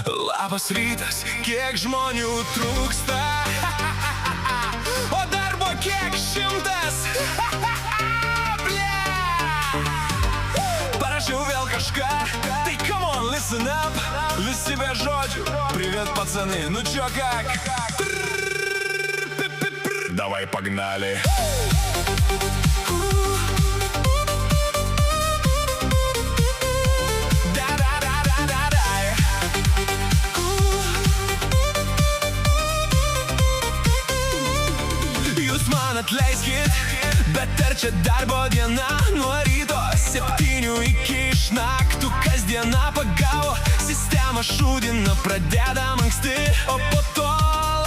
Labas rytas, kiek žmonių trūksta, o darbo kiek 100. Parašiau vėl kažką, tai come on, listen up. Visi be žodžių, привет, пацаны, ну чё как? Давай погнали. Jūs man atleiskit, bet ar čia darbo diena? Nuo ryto 7 iki išnaktų kasdiena pagavo. Sistema šūdina, pradedam anksti, o po to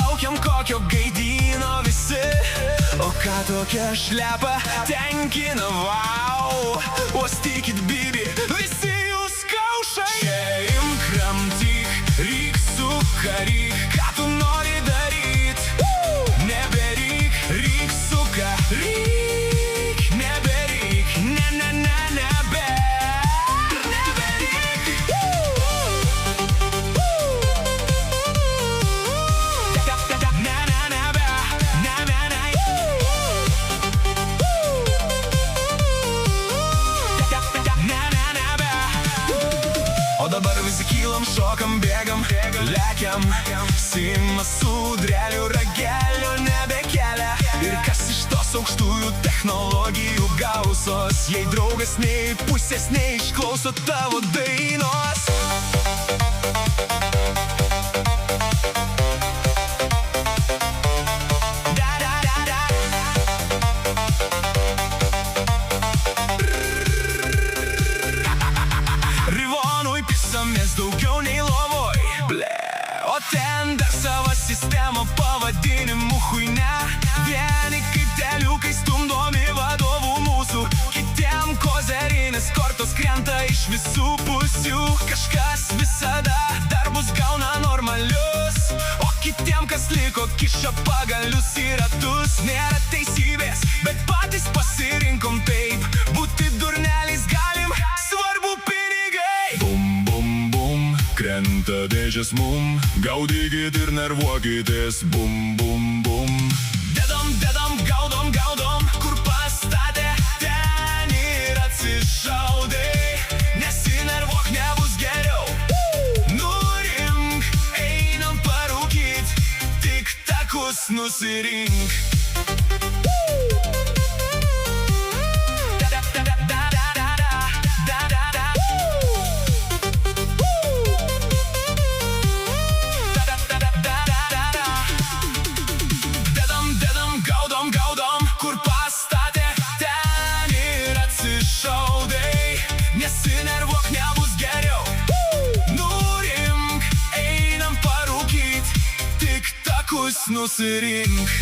laukiam kokio gaidyno visi. O ką tokia šlepa tenkina, wow. Uostykit bibi, visi jūs kaušai. Čia imk kramtyk, ryk sukaryk, ką tu nori daryt. Neberyk, ryk suka, ryk. Neberyk, nebe, neberyk. O dabar visi kylam, šokam, bėgam, lekiam. Simas sudrelių ragelio nebekelia. Ir kas iš tos aukštųjų technologijų gausos, jei draugas nei pusės neišklauso tavo dainos. Rivonui pisamės daugiau nei lovoj, ble. O ten dar savo sistemą pavadinimu chuine. Vieni kaip deliukai stumdomi vadovų mūsų, kitiem kozerinės kortos krenta iš visų pusių. Kažkas visada darbus gauna normalius, o kitiem kas liko kiša pagalius į ratus. Nėra teisybės, bet patys pasirinkom taip. Būti durneliais galim, svarbu pinigai. Bum, bum, bum, krenta dėžės mum, gaudykit ir nervuokitės. Bum, bum, bum. Dedam, gaudom, kur pastatė, ten ir atsišaudai. Nesinervuok, nebus geriau. Nurimk, einam parūkyt, tik takus nusirink. Gaudom, kur pastatė, ten ir atsišaudai. Nesinervuok, nebus geriau. Nurimk, einam parūkyt, tik takus nusirink.